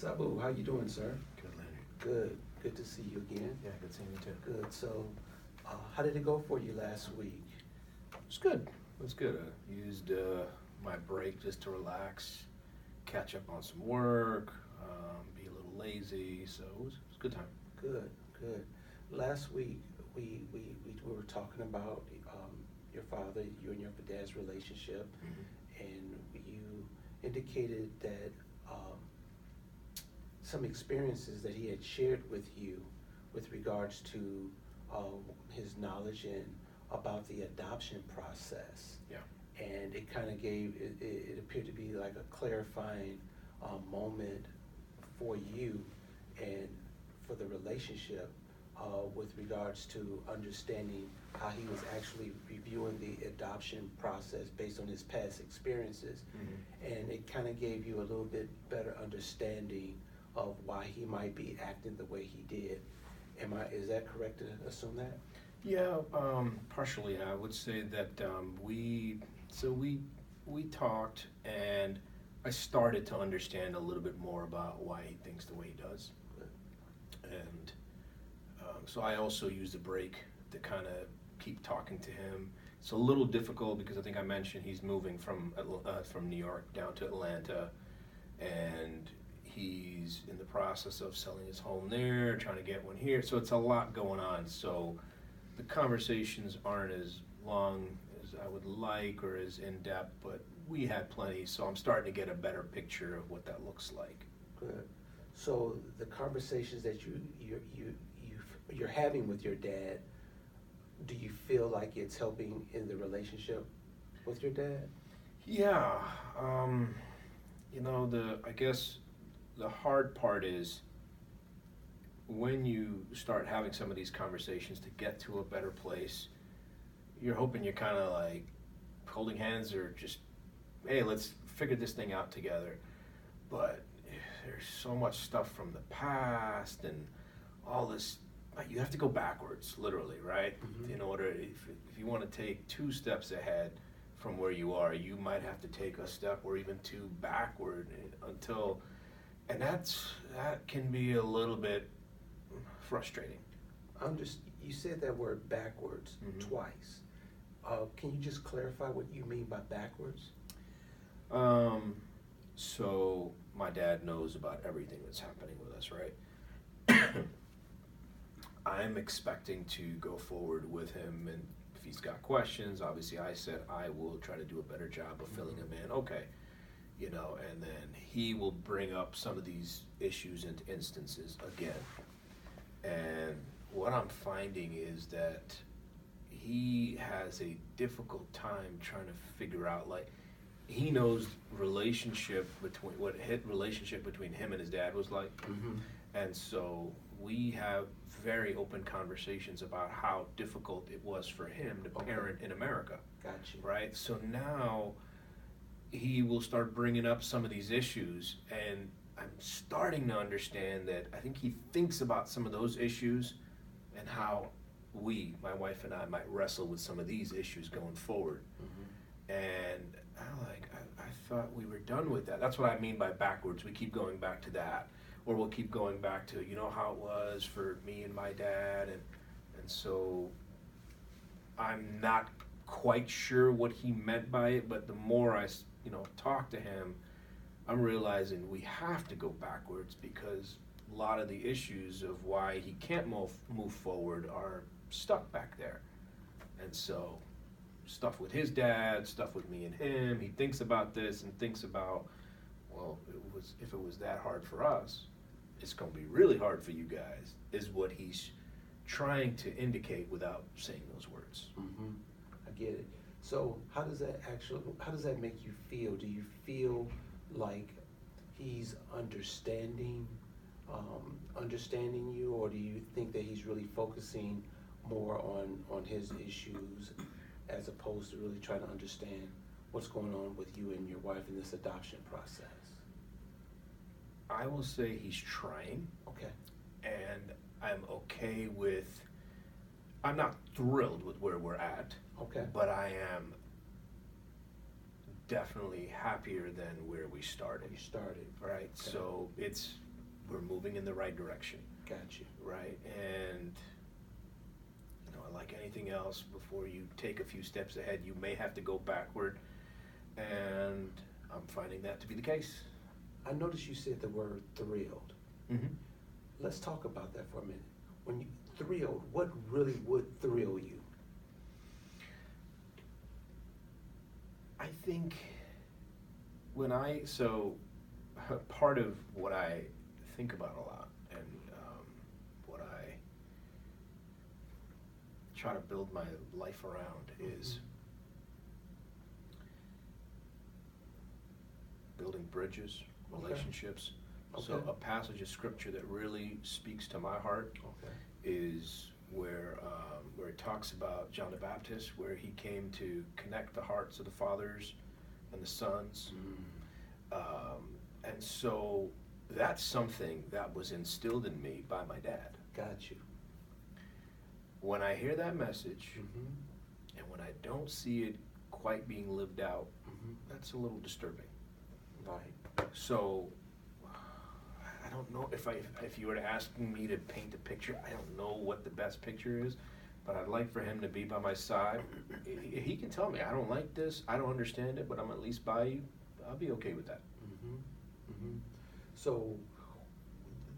Sabu, how you doing, sir? Good, Lanyaird. Good. Good to see you again. Yeah, good seeing you too. Good. So, how did it go for you last week? It was good. It was good. I used my break just to relax, catch up on some work, be a little lazy. So it was a good time. Good. Good. Last week we were talking about your father, you and your dad's relationship, and you indicated that some experiences that he had shared with you with regards to his knowledge and about the adoption process. Yeah. And it kind of it appeared to be like a clarifying moment for you and for the relationship with regards to understanding how he was actually reviewing the adoption process based on his past experiences. And it kind of gave you a little bit better understanding of why he might be acting the way he did. Is that correct to assume that? Yeah, partially. I would say that we talked, and I started to understand a little bit more about why he thinks the way he does. And so I also used a break to kind of keep talking to him. It's a little difficult because I think I mentioned he's moving from New York down to Atlanta, and he's in the process of selling his home there, trying to get one here. So it's a lot going on. So the conversations aren't as long as I would like or as in depth, but we had plenty. So I'm starting to get a better picture of what that looks like. Good. So the conversations that you're having with your dad, do you feel like it's helping in the relationship with your dad? Yeah, I guess the hard part is when you start having some of these conversations to get to a better place, you're hoping you're kind of like holding hands or just, hey, let's figure this thing out together. But there's so much stuff from the past and all this. You have to go backwards, literally, right? In order, if you want to take 2 steps ahead from where you are, you might have to take a step or even 2 backward and that can be a little bit frustrating. You said that word backwards twice. Can you just clarify what you mean by backwards? So my dad knows about everything that's happening with us, right? I'm expecting to go forward with him, and if he's got questions, obviously I said I will try to do a better job of filling him in. Okay, and then he will bring up some of these issues and instances again. And what I'm finding is that he has a difficult time trying to figure out, like, he knows relationship between him and his dad was like. And so we have very open conversations about how difficult it was for him to parent in America. Gotcha. Right? So now he will start bringing up some of these issues, and I'm starting to understand that I think he thinks about some of those issues and how my wife and I, might wrestle with some of these issues going forward. And I thought we were done with that. That's what I mean by backwards. We keep going back to that. Or we'll keep going back to, how it was for me and my dad. And so I'm not quite sure what he meant by it, but the more I, talk to him, I'm realizing we have to go backwards because a lot of the issues of why he can't move forward are stuck back there. And so stuff with his dad, stuff with me and him, he thinks about this and thinks about, well, if it was that hard for us, it's going to be really hard for you guys, is what he's trying to indicate without saying those words. I get it. So how does that make you feel? Do you feel like he's understanding you, or do you think that he's really focusing more on his issues as opposed to really trying to understand what's going on with you and your wife in this adoption process? I will say he's trying. Okay. And I'm not thrilled with where we're at. Okay. But I am definitely happier than where we started. You started. Right? Okay. So we're moving in the right direction. Got you. Right? And like anything else, before you take a few steps ahead, you may have to go backward, and I'm finding that to be the case. I noticed you said the word thrilled. Mm-hmm. Let's talk about that for a minute. When you thrilled, what really would thrill you? I think part of what I think about a lot, and what I try to build my life around, is building bridges, relationships. Okay. So a passage of scripture that really speaks to my heart is where it talks about John the Baptist, where he came to connect the hearts of the fathers and the sons. And so that's something that was instilled in me by my dad. Got you. When I hear that message, and when I don't see it quite being lived out, that's a little disturbing. Right. So I don't know if you were to ask me to paint a picture, I don't know what the best picture is, but I'd like for him to be by my side. He can tell me, I don't like this, I don't understand it, but I'm at least by you. I'll be okay with that. So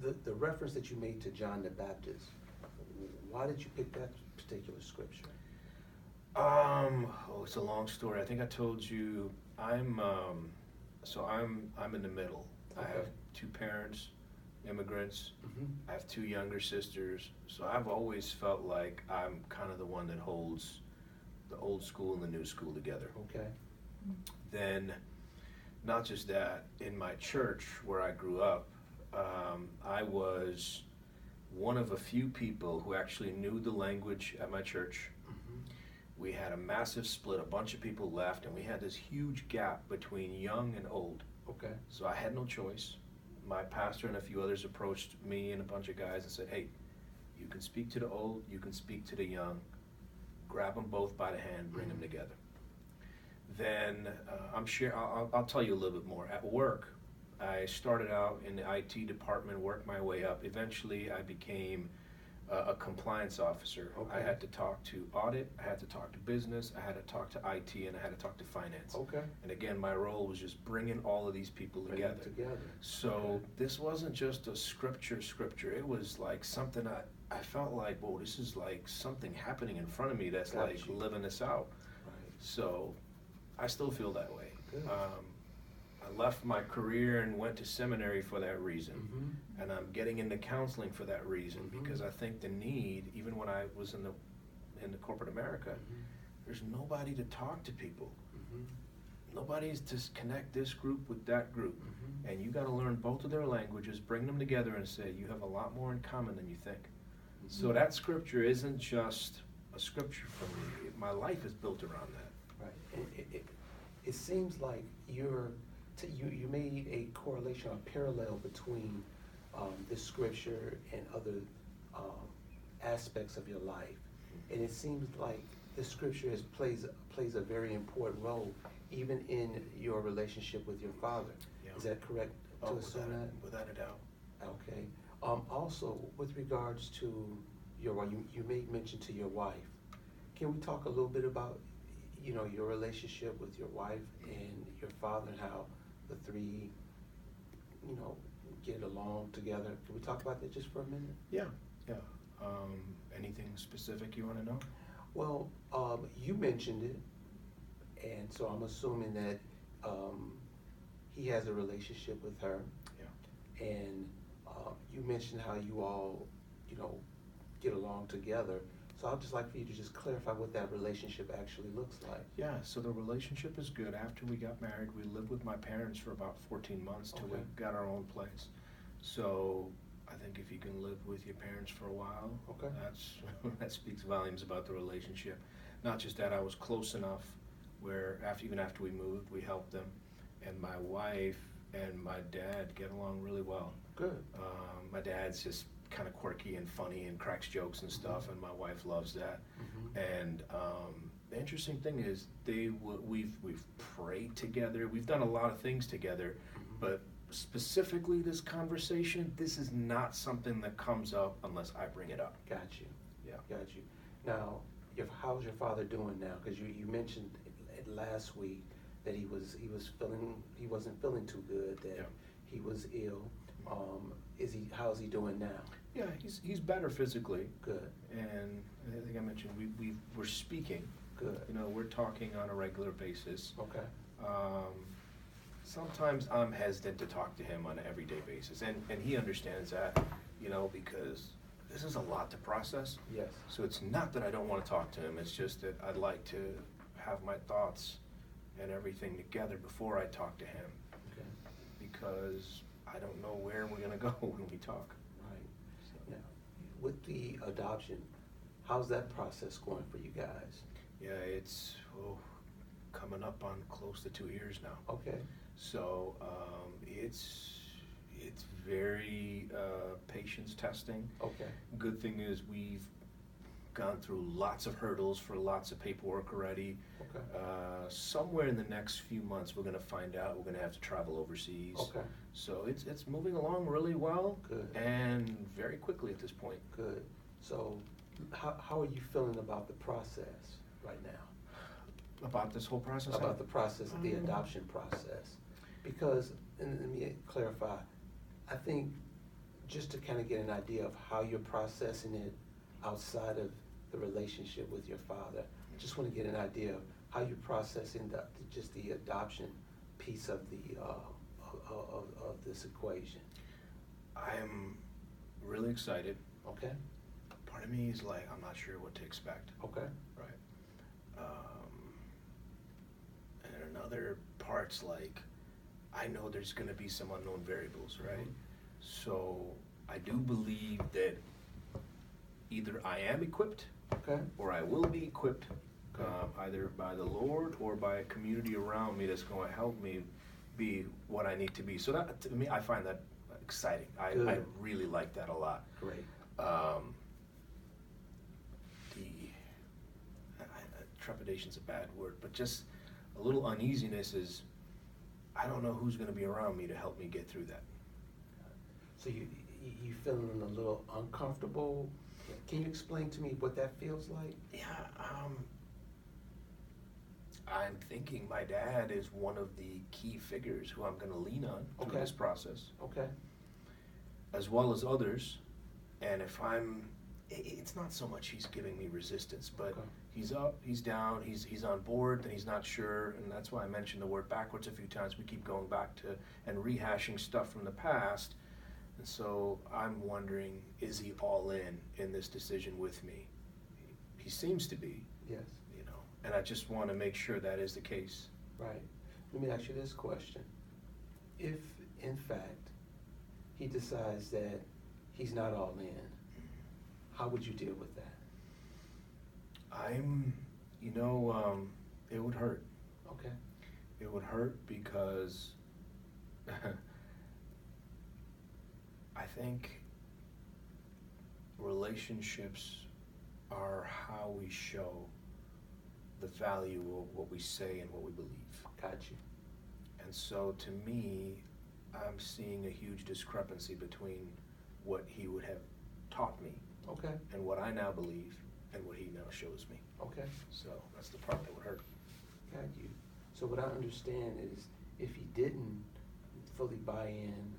the reference that you made to John the Baptist, why did you pick that particular scripture? It's a long story. I think I told you I'm in the middle. Okay. I have two parents, immigrants. I have two younger sisters. So I've always felt like I'm kind of the one that holds the old school and the new school together. Okay. Then, not just that, in my church where I grew up, I was one of a few people who actually knew the language at my church. We had a massive split, a bunch of people left, and we had this huge gap between young and old. Okay. So I had no choice. My pastor and a few others approached me and a bunch of guys and said, hey, you can speak to the old, you can speak to the young, grab them both by the hand, bring them together. Then I'll tell you a little bit more. At work, I started out in the IT department, worked my way up. Eventually, I became a compliance officer. Okay. I had to talk to audit, I had to talk to business, I had to talk to IT, and I had to talk to finance. Okay. And again, my role was just bringing all of these people Bring together. it together. So this wasn't just a scripture. It was like something I felt like, whoa, this is like something happening in front of me that's Got like you. living this out. Right. So I still feel that way. Good. I left my career and went to seminary for that reason. And I'm getting into counseling for that reason, because I think the need, even when I was in the corporate America, there's nobody to talk to people. Nobody's to connect this group with that group. And you got to learn both of their languages, bring them together and say, you have a lot more in common than you think. So that scripture isn't just a scripture for me. My life is built around that. Right. It seems like you made a correlation, a parallel between this scripture and other aspects of your life, and it seems like the scripture plays a very important role even in your relationship with your father. Yeah. Is that correct to assume that? Without a doubt. Okay. Also, with regards to your wife, you made mention to your wife. Can we talk a little bit about your relationship with your wife and your father, and how the three get along together? Can we talk about that just for a minute? Yeah. Anything specific you want to know? Well, you mentioned it, and so I'm assuming that he has a relationship with her. Yeah. And you mentioned how you all, get along together. So I'd just like for you to just clarify what that relationship actually looks like. Yeah, so the relationship is good. After we got married, we lived with my parents for about 14 months till we Okay. got our own place. So I think if you can live with your parents for a while, Okay. that speaks volumes about the relationship. Not just that, I was close enough where even after we moved, we helped them. And my wife and my dad get along really well. Good. My dad's just kind of quirky and funny and cracks jokes and stuff, and my wife loves that. And the interesting thing is we've prayed together. We've done a lot of things together, but specifically this conversation, this is not something that comes up unless I bring it up. Got you. Yeah. Got you. Now, how's your father doing now? Because you mentioned it last week that he wasn't feeling too good, that Yeah. he was ill. How's he doing now? Yeah, he's better physically. Good. And I think I mentioned we're speaking. Good. You know, we're talking on a regular basis. Okay. Sometimes I'm hesitant to talk to him on an everyday basis, and he understands that, you know, because this is a lot to process. Yes. So it's not that I don't want to talk to him, it's just that I'd like to have my thoughts and everything together before I talk to him. Okay. Because I don't know where we're gonna go when we talk. Right. So. Now, with the adoption, how's that process going for you guys? Yeah, it's coming up on close to 2 years now. Okay. So it's very patience testing. Okay. Good thing is we've gone through lots of hurdles for lots of paperwork already. Okay. Somewhere in the next few months, we're going to find out we're going to have to travel overseas. Okay. So it's moving along really well. Good. And very quickly at this point. Good. So how are you feeling about the process right now? About this whole process? About the process, the adoption process? Because, and let me clarify, I think just to kind of get an idea of how you're processing it outside of the relationship with your father, I just want to get an idea of how you're processing just the adoption piece of of this equation. I'm really excited. Okay. Part of me is like, I'm not sure what to expect. Okay. Right. And another part's like, I know there's gonna be some unknown variables, right? Mhm. So I do believe that either I am equipped Okay. or I will be equipped, Okay. either by the Lord or by a community around me that's gonna help me be what I need to be. So that, to me, I find that exciting. I Good. really like that a lot. Great. Trepidation's a bad word, but just a little uneasiness is, I don't know who's gonna be around me to help me get through that. So you feeling a little uncomfortable? Can you explain to me what that feels like? Yeah, I'm thinking my dad is one of the key figures who I'm gonna lean on through Okay. this process, Okay. as well as others. And if it's not so much he's giving me resistance, but Okay. he's up, he's down, he's on board, then he's not sure, and that's why I mentioned the word backwards a few times. We keep going back to and rehashing stuff from the past, and so I'm wondering, is he all in this decision with me? He seems to be, Yes. you know, and I just want to make sure that is the case. Right. Let me ask you this question. If, in fact, he decides that he's not all in, how would you deal with that? It would hurt. Okay. It would hurt because I think relationships are how we show the value of what we say and what we believe. Got you. And so to me, I'm seeing a huge discrepancy between what he would have taught me Okay. and what I now believe and what he now shows me. Okay. So that's the part that would hurt. Got you. So what I understand is if he didn't fully buy in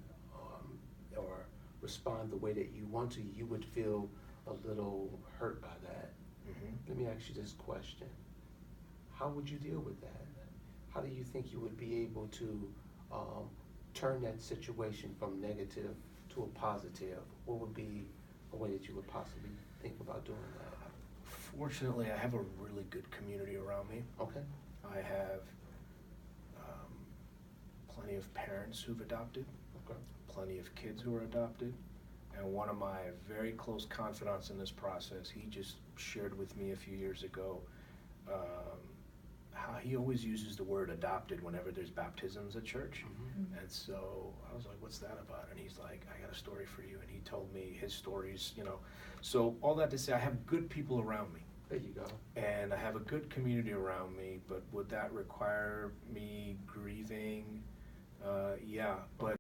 or respond the way that you want to, you would feel a little hurt by that. Mm-hmm. Let me ask you this question. How would you deal with that? How do you think you would be able to turn that situation from negative to a positive? What would be a way that you would possibly think about doing that? Fortunately, I have a really good community around me. Okay. I have plenty of parents who've adopted, Okay. plenty of kids who are adopted, and one of my very close confidants in this process, he just shared with me a few years ago how he always uses the word adopted whenever there's baptisms at church. Mm-hmm. And so I was like, what's that about? And he's like, I got a story for you. And he told me his stories, you know. So all that to say, I have good people around me. There you go. And I have a good community around me, but would that require me grieving? Yeah, but